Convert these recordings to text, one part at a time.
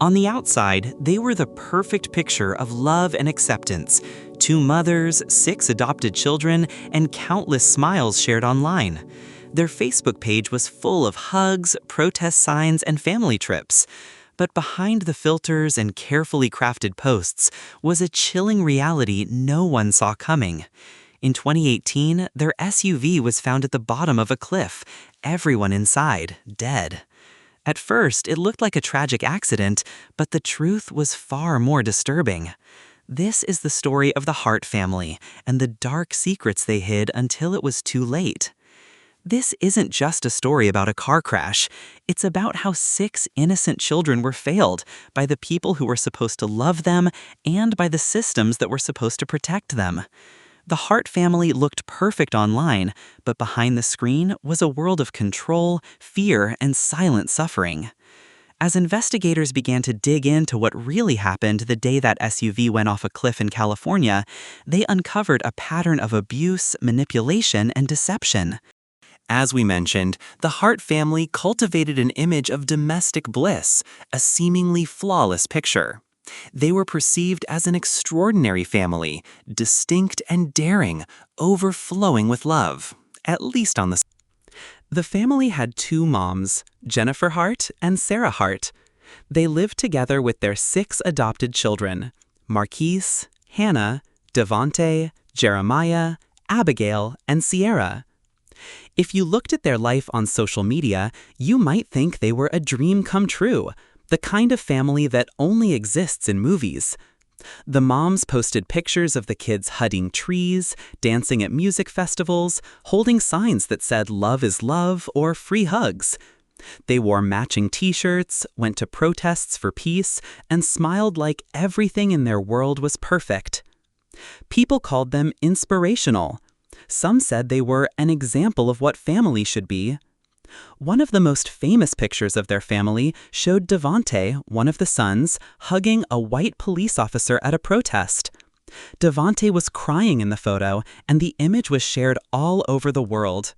On the outside, they were the perfect picture of love and acceptance. 2 mothers, 6 adopted children, and countless smiles shared online. Their Facebook page was full of hugs, protest signs, and family trips. But behind the filters and carefully crafted posts was a chilling reality no one saw coming. In 2018, their SUV was found at the bottom of a cliff, everyone inside dead. At first, it looked like a tragic accident, but the truth was far more disturbing. This is the story of the Hart family and the dark secrets they hid until it was too late. This isn't just a story about a car crash. It's about how 6 innocent children were failed by the people who were supposed to love them and by the systems that were supposed to protect them. The Hart family looked perfect online, but behind the screen was a world of control, fear, and silent suffering. As investigators began to dig into what really happened the day that SUV went off a cliff in California, they uncovered a pattern of abuse, manipulation, and deception. As we mentioned, the Hart family cultivated an image of domestic bliss, a seemingly flawless picture. They were perceived as an extraordinary family, distinct and daring, overflowing with love, at least on the surface. The family had 2 moms, Jennifer Hart and Sarah Hart. They lived together with their 6 adopted children, Marquise, Hannah, Devonte, Jeremiah, Abigail, and Sierra. If you looked at their life on social media, you might think they were a dream come true, the kind of family that only exists in movies. The moms posted pictures of the kids hugging trees, dancing at music festivals, holding signs that said "Love is love" or "Free hugs." They wore matching t-shirts, went to protests for peace, and smiled like everything in their world was perfect. People called them inspirational. Some said they were an example of what family should be. One of the most famous pictures of their family showed Devonte, one of the sons, hugging a white police officer at a protest. Devonte was crying in the photo, and the image was shared all over the world.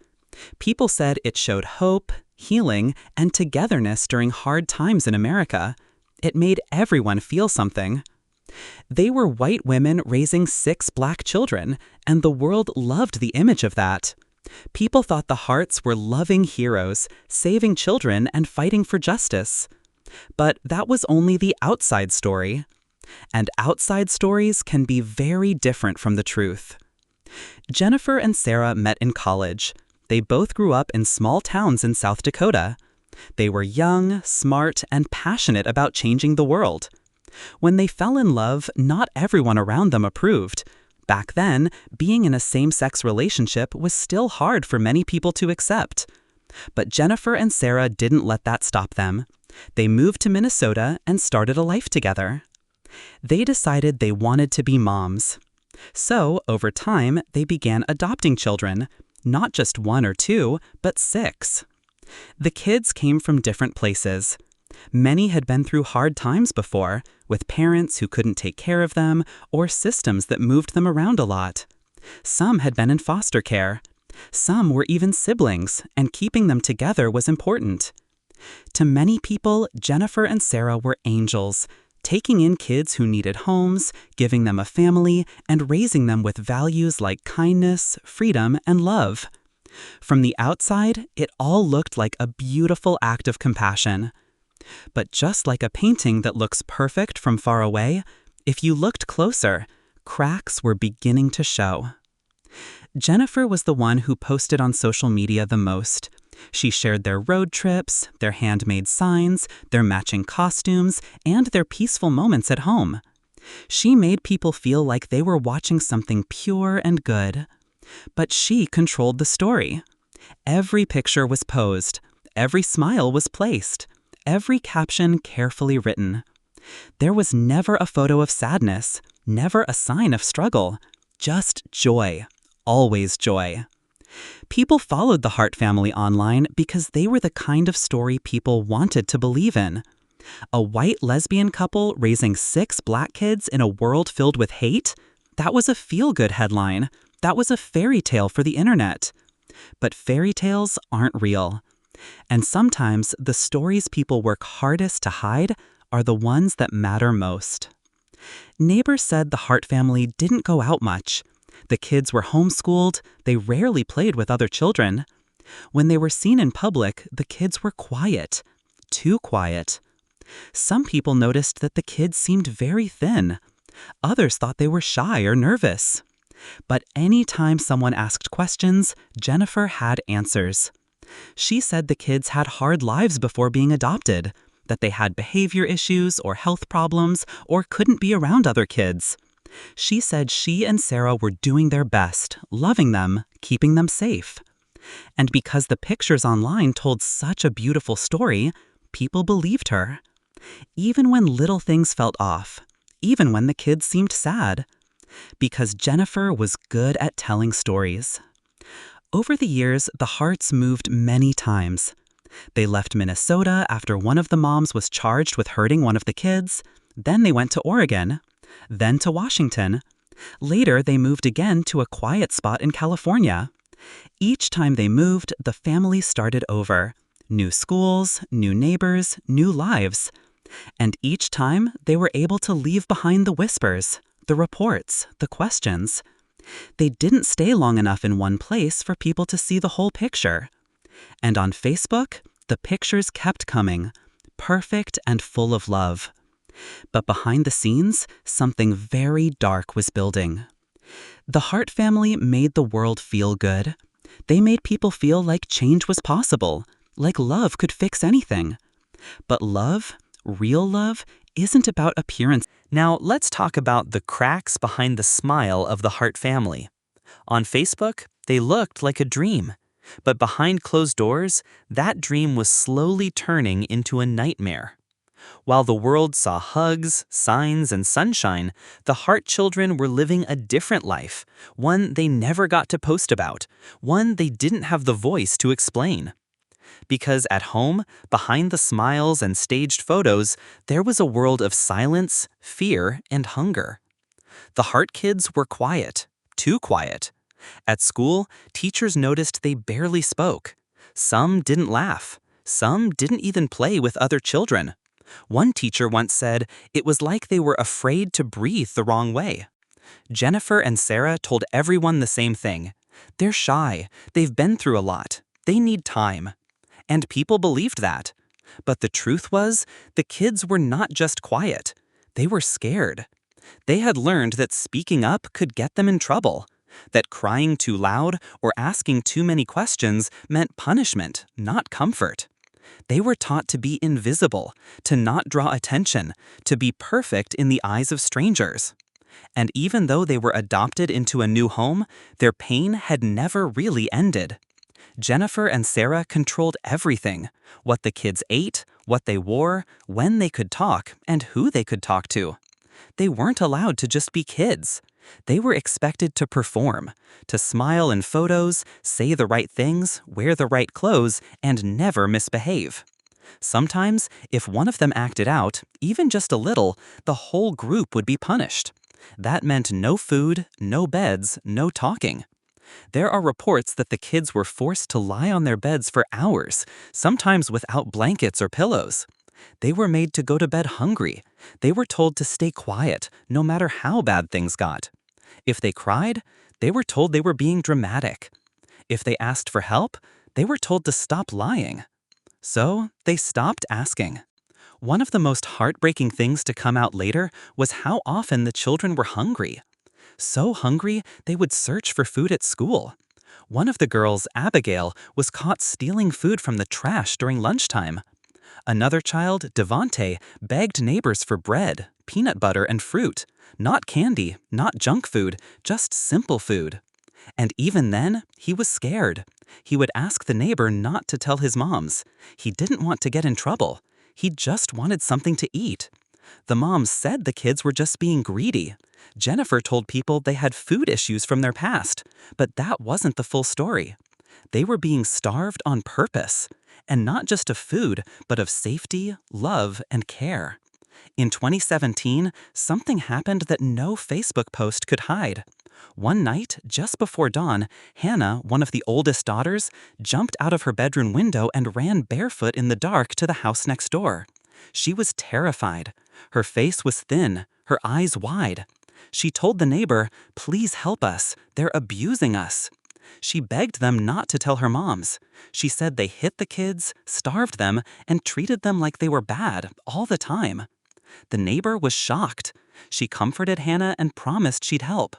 People said it showed hope, healing, and togetherness during hard times in America. It made everyone feel something. They were white women raising 6 black children, and the world loved the image of that. People thought the Harts were loving heroes, saving children and fighting for justice. But that was only the outside story. And outside stories can be very different from the truth. Jennifer and Sarah met in college. They both grew up in small towns in South Dakota. They were young, smart, and passionate about changing the world. When they fell in love, not everyone around them approved. Back then, being in a same-sex relationship was still hard for many people to accept. But Jennifer and Sarah didn't let that stop them. They moved to Minnesota and started a life together. They decided they wanted to be moms. So, over time, they began adopting children, not just 1 or 2, but 6. The kids came from different places. Many had been through hard times before, with parents who couldn't take care of them or systems that moved them around a lot. Some had been in foster care. Some were even siblings, and keeping them together was important. To many people, Jennifer and Sarah were angels, taking in kids who needed homes, giving them a family, and raising them with values like kindness, freedom, and love. From the outside, it all looked like a beautiful act of compassion. But just like a painting that looks perfect from far away, if you looked closer, cracks were beginning to show. Jennifer was the one who posted on social media the most. She shared their road trips, their handmade signs, their matching costumes, and their peaceful moments at home. She made people feel like they were watching something pure and good. But she controlled the story. Every picture was posed. Every smile was placed. Every caption carefully written. There was never a photo of sadness, never a sign of struggle, just joy, always joy. People followed the Hart family online because they were the kind of story people wanted to believe in. A white lesbian couple raising 6 black kids in a world filled with hate? That was a feel-good headline. That was a fairy tale for the internet. But fairy tales aren't real. And sometimes the stories people work hardest to hide are the ones that matter most. Neighbors said the Hart family didn't go out much. The kids were homeschooled, they rarely played with other children. When they were seen in public, the kids were quiet. Too quiet. Some people noticed that the kids seemed very thin. Others thought they were shy or nervous. But any time someone asked questions, Jennifer had answers. She said the kids had hard lives before being adopted, that they had behavior issues or health problems or couldn't be around other kids. She said she and Sarah were doing their best, loving them, keeping them safe. And because the pictures online told such a beautiful story, people believed her. Even when little things felt off, even when the kids seemed sad. Because Jennifer was good at telling stories. Over the years, the Harts moved many times. They left Minnesota after one of the moms was charged with hurting one of the kids. Then they went to Oregon. Then to Washington. Later, they moved again to a quiet spot in California. Each time they moved, the family started over. New schools, new neighbors, new lives. And each time, they were able to leave behind the whispers, the reports, the questions. They didn't stay long enough in one place for people to see the whole picture. And on Facebook, the pictures kept coming, perfect and full of love. But behind the scenes, something very dark was building. The Hart family made the world feel good. They made people feel like change was possible, like love could fix anything. But love, real love, isn't about appearance. Now, let's talk about the cracks behind the smile of the Hart family. On Facebook, they looked like a dream. But behind closed doors, that dream was slowly turning into a nightmare. While the world saw hugs, signs, and sunshine, the Hart children were living a different life, one they never got to post about, one they didn't have the voice to explain. Because at home, behind the smiles and staged photos, there was a world of silence, fear, and hunger. The Hart kids were quiet, too quiet. At school, teachers noticed they barely spoke. Some didn't laugh. Some didn't even play with other children. One teacher once said it was like they were afraid to breathe the wrong way. Jennifer and Sarah told everyone the same thing. They're shy. They've been through a lot. They need time. And people believed that. But the truth was, the kids were not just quiet. They were scared. They had learned that speaking up could get them in trouble, that crying too loud or asking too many questions meant punishment, not comfort. They were taught to be invisible, to not draw attention, to be perfect in the eyes of strangers. And even though they were adopted into a new home, their pain had never really ended. Jennifer and Sarah controlled everything: what the kids ate, what they wore, when they could talk, and who they could talk to. They weren't allowed to just be kids. They were expected to perform, to smile in photos, say the right things, wear the right clothes, and never misbehave. Sometimes, if one of them acted out, even just a little, the whole group would be punished. That meant no food, no beds, no talking. There are reports that the kids were forced to lie on their beds for hours, sometimes without blankets or pillows. They were made to go to bed hungry. They were told to stay quiet, no matter how bad things got. If they cried, they were told they were being dramatic. If they asked for help, they were told to stop lying. So they stopped asking. One of the most heartbreaking things to come out later was how often the children were hungry. So hungry, they would search for food at school. One of the girls, Abigail, was caught stealing food from the trash during lunchtime. Another child, Devante, begged neighbors for bread, peanut butter, and fruit. Not candy, not junk food, just simple food. And even then, he was scared. He would ask the neighbor not to tell his moms. He didn't want to get in trouble. He just wanted something to eat. The moms said the kids were just being greedy. Jennifer told people they had food issues from their past, but that wasn't the full story. They were being starved on purpose. And not just of food, but of safety, love, and care. In 2017, something happened that no Facebook post could hide. One night, just before dawn, Hannah, one of the oldest daughters, jumped out of her bedroom window and ran barefoot in the dark to the house next door. She was terrified. Her face was thin, her eyes wide. She told the neighbor, "Please help us. They're abusing us." She begged them not to tell her moms. She said they hit the kids, starved them, and treated them like they were bad all the time. The neighbor was shocked. She comforted Hannah and promised she'd help.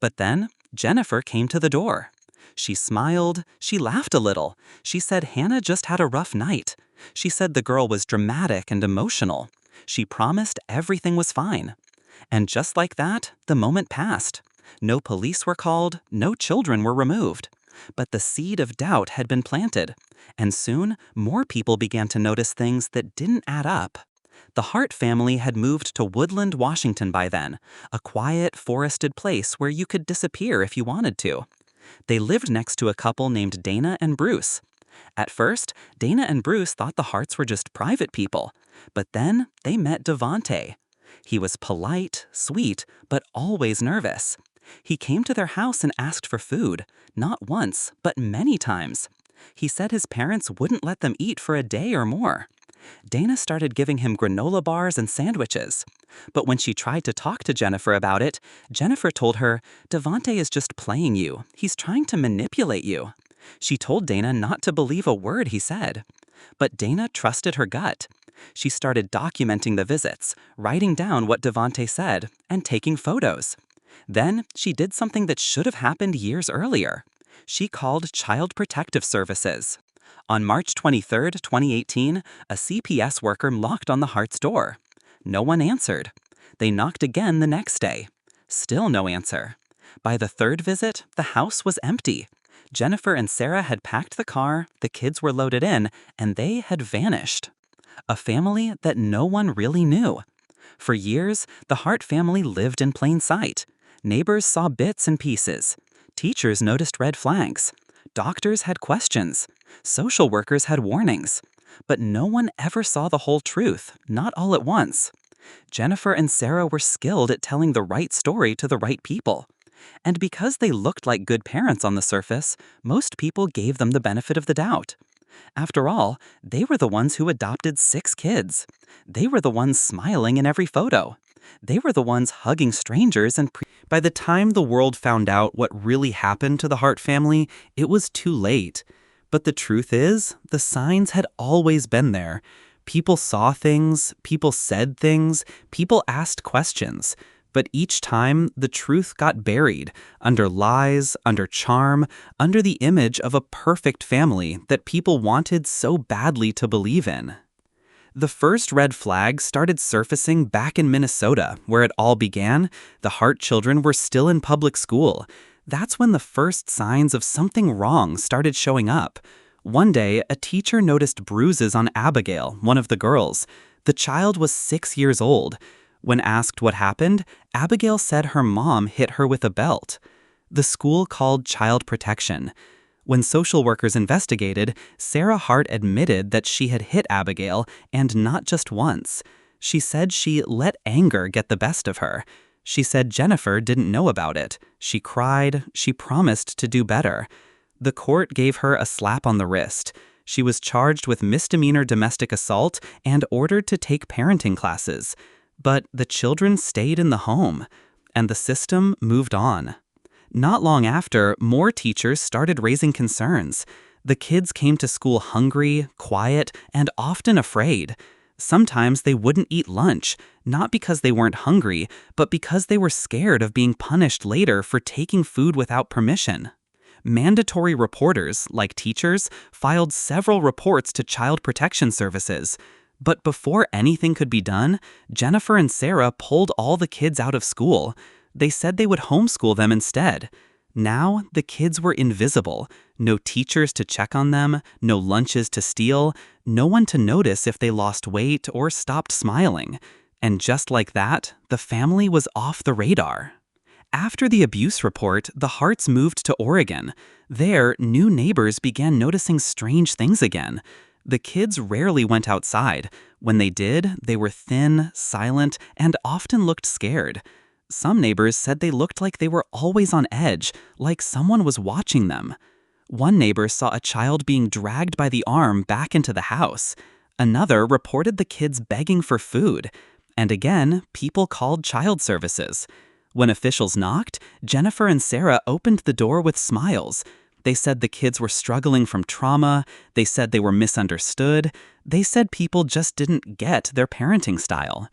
But then Jennifer came to the door. She smiled, she laughed a little. She said Hannah just had a rough night. She said the girl was dramatic and emotional. She promised everything was fine. And just like that, the moment passed. No police were called, no children were removed. But the seed of doubt had been planted, and soon more people began to notice things that didn't add up. The Hart family had moved to Woodland, Washington by then, a quiet, forested place where you could disappear if you wanted to. They lived next to a couple named Dana and Bruce. At first, Dana and Bruce thought the Harts were just private people, but then they met Devante. He was polite, sweet, but always nervous. He came to their house and asked for food, not once, but many times. He said his parents wouldn't let them eat for a day or more. Dana started giving him granola bars and sandwiches. But when she tried to talk to Jennifer about it, Jennifer told her, "Devante is just playing you. He's trying to manipulate you." She told Dana not to believe a word he said. But Dana trusted her gut. She started documenting the visits, writing down what Devante said, and taking photos. Then she did something that should have happened years earlier. She called Child Protective Services. On March 23, 2018, a CPS worker knocked on the Hart's door. No one answered. They knocked again the next day. Still no answer. By the third visit, the house was empty. Jennifer and Sarah had packed the car, the kids were loaded in, and they had vanished. A family that no one really knew. For years, the Hart family lived in plain sight. Neighbors saw bits and pieces. Teachers noticed red flags. Doctors had questions. Social workers had warnings. But no one ever saw the whole truth, not all at once. Jennifer and Sarah were skilled at telling the right story to the right people. And because they looked like good parents on the surface, most people gave them the benefit of the doubt. After all, they were the ones who adopted 6 kids. They were the ones smiling in every photo. They were the ones hugging strangers and By the time the world found out what really happened to the Hart family, it was too late. But the truth is, the signs had always been there. People saw things, people said things, people asked questions. But each time, the truth got buried under lies, under charm, under the image of a perfect family that people wanted so badly to believe in. The first red flags started surfacing back in Minnesota, where it all began. The Hart children were still in public school. That's when the first signs of something wrong started showing up. One day, a teacher noticed bruises on Abigail, one of the girls. The child was 6 years old. When asked what happened, Abigail said her mom hit her with a belt. The school called Child Protection. When social workers investigated, Sarah Hart admitted that she had hit Abigail, and not just once. She said she let anger get the best of her. She said Jennifer didn't know about it. She cried. She promised to do better. The court gave her a slap on the wrist. She was charged with misdemeanor domestic assault and ordered to take parenting classes. But the children stayed in the home, and the system moved on. Not long after, more teachers started raising concerns. The kids came to school hungry, quiet, and often afraid. Sometimes they wouldn't eat lunch, not because they weren't hungry, but because they were scared of being punished later for taking food without permission. Mandatory reporters, like teachers, filed several reports to Child Protection Services. But before anything could be done, Jennifer and Sarah pulled all the kids out of school. They said they would homeschool them instead. Now, the kids were invisible. No teachers to check on them, no lunches to steal, no one to notice if they lost weight or stopped smiling. And just like that, the family was off the radar. After the abuse report, the Harts moved to Oregon. There, new neighbors began noticing strange things again. The kids rarely went outside. When they did, they were thin, silent, and often looked scared. Some neighbors said they looked like they were always on edge, like someone was watching them. One neighbor saw a child being dragged by the arm back into the house. Another reported the kids begging for food. And again, people called child services. When officials knocked, Jennifer and Sarah opened the door with smiles. They said the kids were struggling from trauma. They said they were misunderstood. They said people just didn't get their parenting style.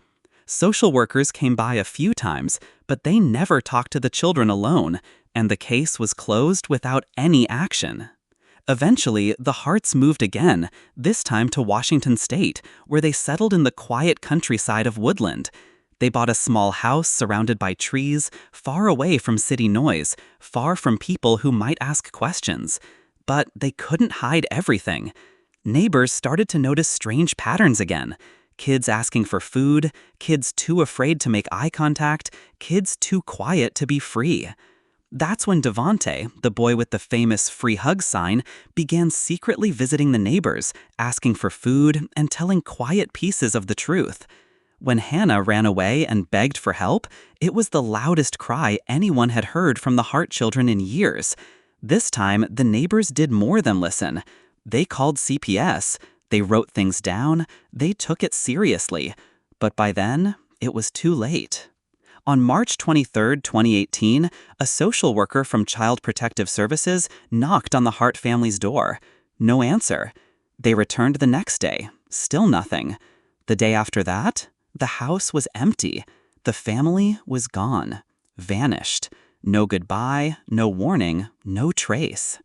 Social workers came by a few times, but they never talked to the children alone, and the case was closed without any action. Eventually, the Harts moved again, this time to Washington State, where they settled in the quiet countryside of Woodland. They bought a small house surrounded by trees, far away from city noise, far from people who might ask questions. But they couldn't hide everything. Neighbors started to notice strange patterns again. Kids asking for food, kids too afraid to make eye contact, kids too quiet to be free. That's when Devonte, the boy with the famous free hug sign, began secretly visiting the neighbors, asking for food, and telling quiet pieces of the truth. When Hannah ran away and begged for help, it was the loudest cry anyone had heard from the Hart children in years. This time, the neighbors did more than listen. They called CPS, they wrote things down, they took it seriously. But by then, it was too late. On March 23, 2018, a social worker from Child Protective Services knocked on the Hart family's door. No answer. They returned the next day. Still nothing. The day after that, the house was empty. The family was gone. Vanished. No goodbye, no warning, no trace.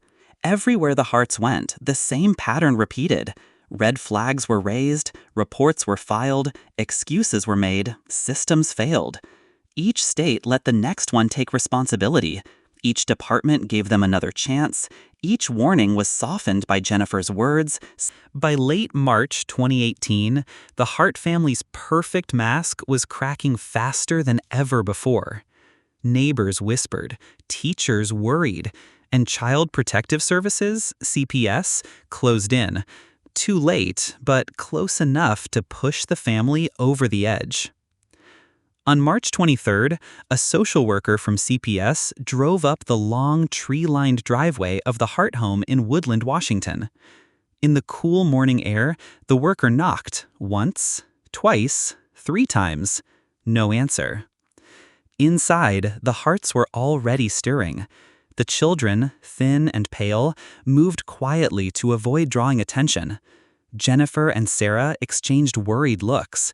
Everywhere the Harts went, the same pattern repeated. Red flags were raised, reports were filed, excuses were made, systems failed. Each state let the next one take responsibility. Each department gave them another chance. Each warning was softened by Jennifer's words. By late March 2018, the Hart family's perfect mask was cracking faster than ever before. Neighbors whispered, teachers worried, and Child Protective Services, CPS, closed in. Too late, but close enough to push the family over the edge. On March 23rd, a social worker from CPS drove up the long, tree-lined driveway of the Hart home in Woodland, Washington. In the cool morning air, the worker knocked once, twice, 3 times. No answer. Inside, the Harts were already stirring. The children, thin and pale, moved quietly to avoid drawing attention. Jennifer and Sarah exchanged worried looks.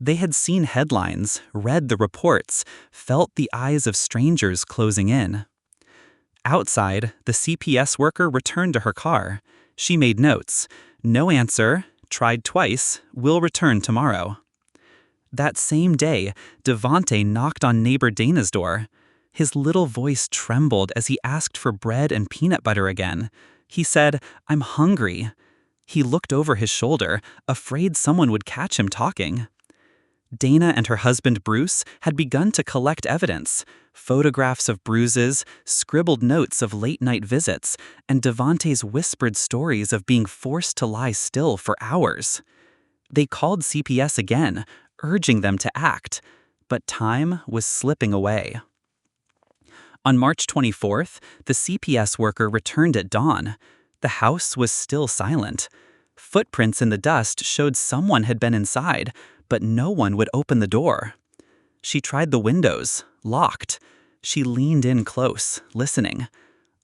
They had seen headlines, read the reports, felt the eyes of strangers closing in. Outside, the CPS worker returned to her car. She made notes. No answer, tried twice, will return tomorrow. That same day, Devonte knocked on neighbor Dana's door. His little voice trembled as he asked for bread and peanut butter again. He said, "I'm hungry." He looked over his shoulder, afraid someone would catch him talking. Dana and her husband Bruce had begun to collect evidence, photographs of bruises, scribbled notes of late-night visits, and Devonte's whispered stories of being forced to lie still for hours. They called CPS again, urging them to act, but time was slipping away. On March 24th, the CPS worker returned at dawn. The house was still silent. Footprints in the dust showed someone had been inside, but no one would open the door. She tried the windows, locked. She leaned in close, listening.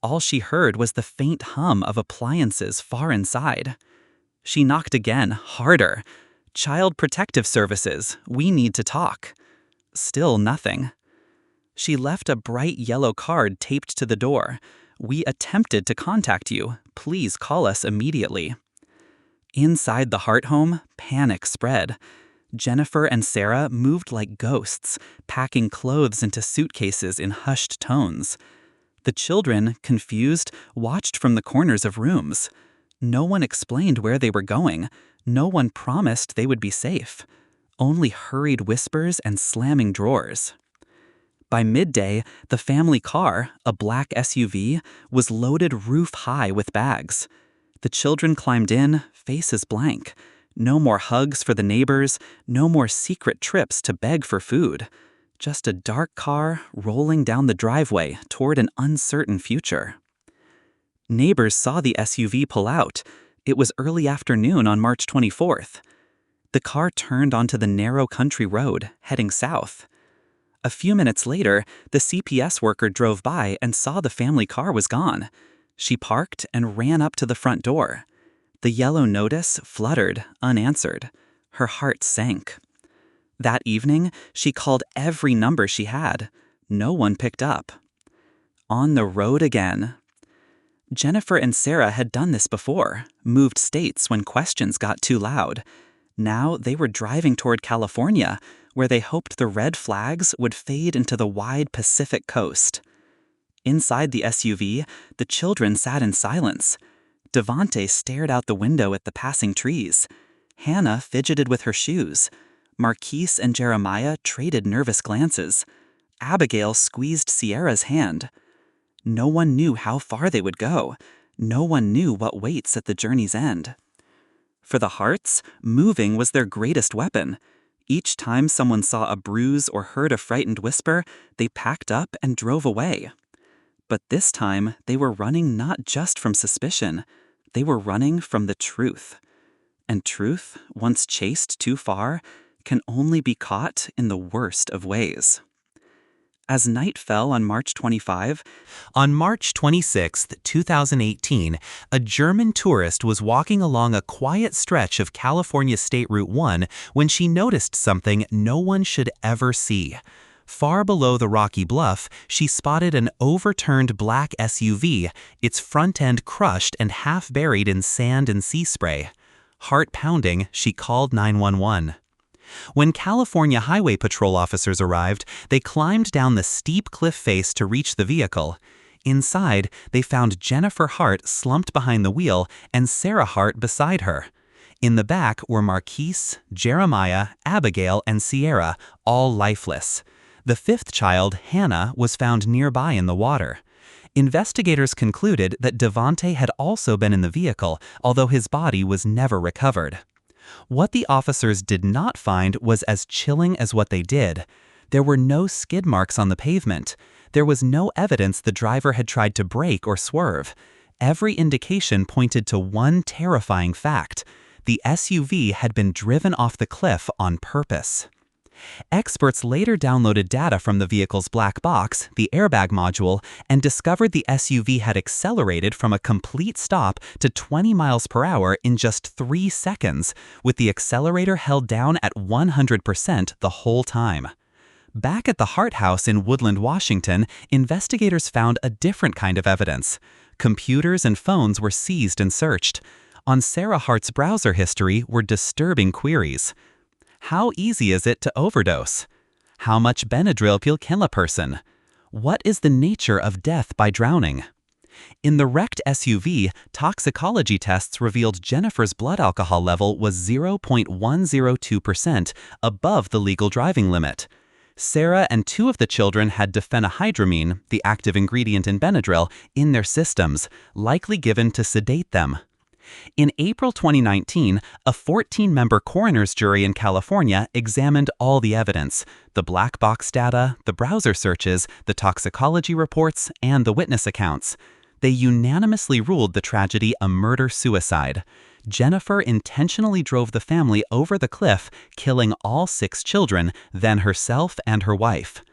All she heard was the faint hum of appliances far inside. She knocked again, harder. "Child Protective Services, we need to talk." Still nothing. She left a bright yellow card taped to the door. "We attempted to contact you. Please call us immediately." Inside the Hart home, panic spread. Jennifer and Sarah moved like ghosts, packing clothes into suitcases in hushed tones. The children, confused, watched from the corners of rooms. No one explained where they were going. No one promised they would be safe. Only hurried whispers and slamming drawers. By midday, the family car, a black SUV, was loaded roof-high with bags. The children climbed in, faces blank. No more hugs for the neighbors, no more secret trips to beg for food. Just a dark car rolling down the driveway toward an uncertain future. Neighbors saw the SUV pull out. It was early afternoon on March 24th. The car turned onto the narrow country road, heading south. A few minutes later, the CPS worker drove by and saw the family car was gone. She parked and ran up to the front door. The yellow notice fluttered, unanswered. Her heart sank. That evening, she called every number she had. No one picked up. On the road again. Jennifer and Sarah had done this before, moved states when questions got too loud. Now they were driving toward California, where they hoped the red flags would fade into the wide Pacific coast. Inside the SUV, the children sat in silence. Devante stared out the window at the passing trees. Hannah fidgeted with her shoes. Marquise and Jeremiah traded nervous glances. Abigail squeezed Sierra's hand. No one knew how far they would go. No one knew what waits at the journey's end. For the Harts, moving was their greatest weapon. Each time someone saw a bruise or heard a frightened whisper, they packed up and drove away. But this time, they were running not just from suspicion. They were running from the truth. And truth, once chased too far, can only be caught in the worst of ways. As night fell on March 25, On March 26, 2018, a German tourist was walking along a quiet stretch of California State Route 1 when she noticed something no one should ever see. Far below the rocky bluff, she spotted an overturned black SUV, its front end crushed and half buried in sand and sea spray. Heart pounding, she called 911. When California Highway Patrol officers arrived, they climbed down the steep cliff face to reach the vehicle. Inside, they found Jennifer Hart slumped behind the wheel and Sarah Hart beside her. In the back were Marquise, Jeremiah, Abigail, and Sierra, all lifeless. The fifth child, Hannah, was found nearby in the water. Investigators concluded that Devante had also been in the vehicle, although his body was never recovered. What the officers did not find was as chilling as what they did. There were no skid marks on the pavement. There was no evidence the driver had tried to brake or swerve. Every indication pointed to one terrifying fact: the SUV had been driven off the cliff on purpose. Experts later downloaded data from the vehicle's black box, the airbag module, and discovered the SUV had accelerated from a complete stop to 20 miles per hour in just 3 seconds, with the accelerator held down at 100% the whole time. Back at the Hart House in Woodland, Washington, investigators found a different kind of evidence. Computers and phones were seized and searched. On Sarah Hart's browser history were disturbing queries. How easy is it to overdose? How much Benadryl will kill a person? What is the nature of death by drowning? In the wrecked SUV, toxicology tests revealed Jennifer's blood alcohol level was 0.102%, above the legal driving limit. Sarah and 2 of the children had diphenhydramine, the active ingredient in Benadryl, in their systems, likely given to sedate them. In April 2019, a 14-member coroner's jury in California examined all the evidence: the black box data, the browser searches, the toxicology reports, and the witness accounts. They unanimously ruled the tragedy a murder-suicide. Jennifer intentionally drove the family over the cliff, killing all 6 children, then herself and her wife.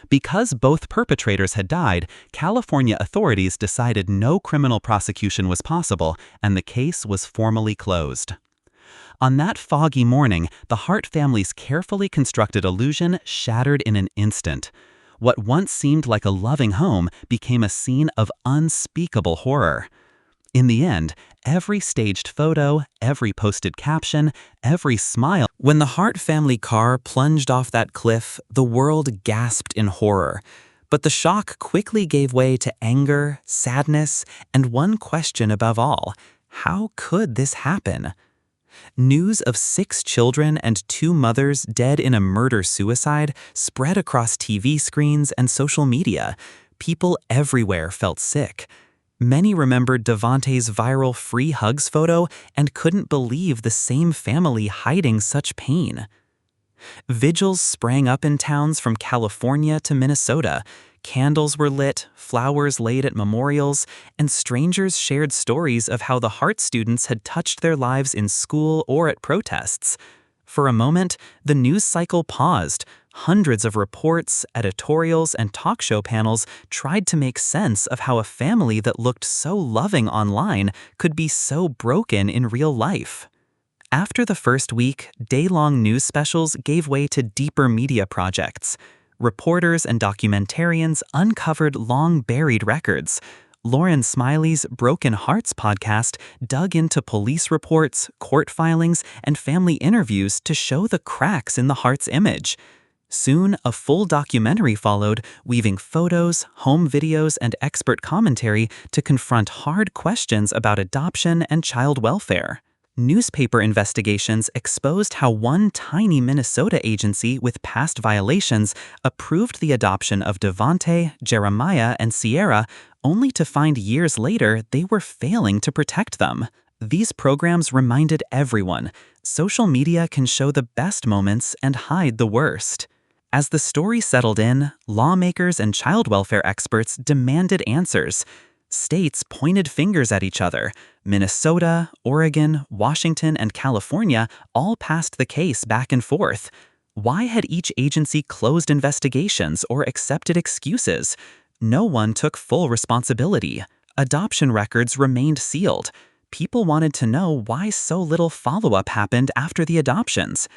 Because both perpetrators had died, California authorities decided no criminal prosecution was possible, and the case was formally closed. On that foggy morning, the Hart family's carefully constructed illusion shattered in an instant. What once seemed like a loving home became a scene of unspeakable horror. In the end, every staged photo, every posted caption, every smile. When the Hart family car plunged off that cliff, the world gasped in horror. But the shock quickly gave way to anger, sadness, and one question above all: how could this happen? News of 6 children and 2 mothers dead in a murder-suicide spread across TV screens and social media. People everywhere felt sick. Many remembered Devante's viral free hugs photo and couldn't believe the same family hiding such pain. Vigils sprang up in towns from California to Minnesota. Candles were lit, flowers laid at memorials, and strangers shared stories of how the Hart students had touched their lives in school or at protests. For a moment, the news cycle paused. Hundreds of reports, editorials, and talk show panels tried to make sense of how a family that looked so loving online could be so broken in real life. After the first week, day-long news specials gave way to deeper media projects. Reporters and documentarians uncovered long-buried records. Lauren Smiley's Broken Hearts podcast dug into police reports, court filings, and family interviews to show the cracks in the Hart's image. Soon, a full documentary followed, weaving photos, home videos, and expert commentary to confront hard questions about adoption and child welfare. Newspaper investigations exposed how one tiny Minnesota agency with past violations approved the adoption of Devontae, Jeremiah, and Sierra, only to find years later they were failing to protect them. These programs reminded everyone, social media can show the best moments and hide the worst. As the story settled in, lawmakers and child welfare experts demanded answers. States pointed fingers at each other. Minnesota, Oregon, Washington, and California all passed the case back and forth. Why had each agency closed investigations or accepted excuses? No one took full responsibility. Adoption records remained sealed. People wanted to know why so little follow-up happened after the adoptions.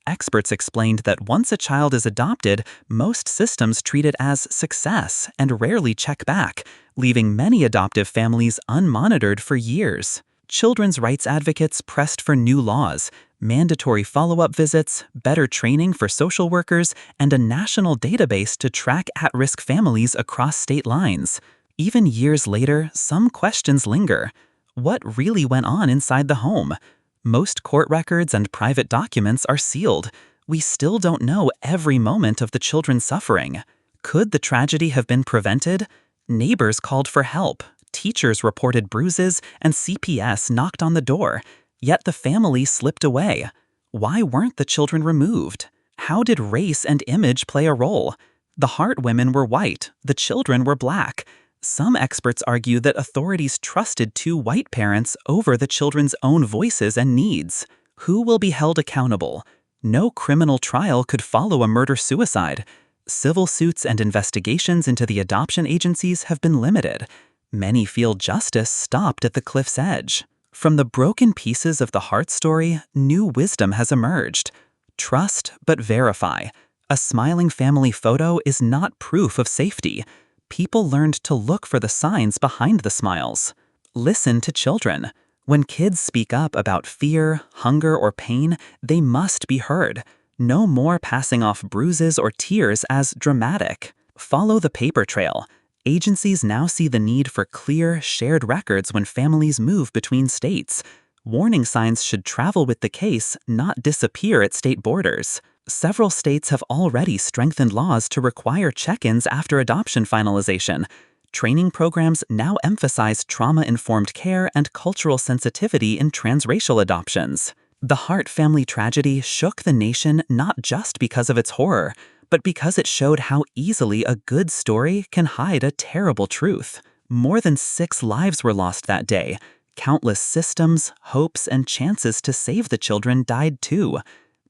Experts explained that once a child is adopted, most systems treat it as success and rarely check back, leaving many adoptive families unmonitored for years. Children's rights advocates pressed for new laws, mandatory follow-up visits, better training for social workers, and a national database to track at-risk families across state lines. Even years later, some questions linger. What really went on inside the home? Most court records and private documents are sealed. We still don't know every moment of the children's suffering. Could the tragedy have been prevented? Neighbors called for help, teachers reported bruises, and CPS knocked on the door. Yet the family slipped away. Why weren't the children removed? How did race and image play a role? The Hart women were white, the children were black. Some experts argue that authorities trusted two white parents over the children's own voices and needs. Who will be held accountable? No criminal trial could follow a murder-suicide. Civil suits and investigations into the adoption agencies have been limited. Many feel justice stopped at the cliff's edge. From the broken pieces of the Hart story, new wisdom has emerged. Trust but verify. A smiling family photo is not proof of safety. People learned to look for the signs behind the smiles. Listen to children. When kids speak up about fear, hunger, or pain, they must be heard. No more passing off bruises or tears as dramatic. Follow the paper trail. Agencies now see the need for clear, shared records when families move between states. Warning signs should travel with the case, not disappear at state borders. Several states have already strengthened laws to require check-ins after adoption finalization. Training programs now emphasize trauma-informed care and cultural sensitivity in transracial adoptions. The Hart family tragedy shook the nation not just because of its horror, but because it showed how easily a good story can hide a terrible truth. More than 6 lives were lost that day. Countless systems, hopes, and chances to save the children died too.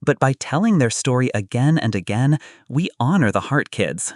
But by telling their story again and again, we honor the Hart kids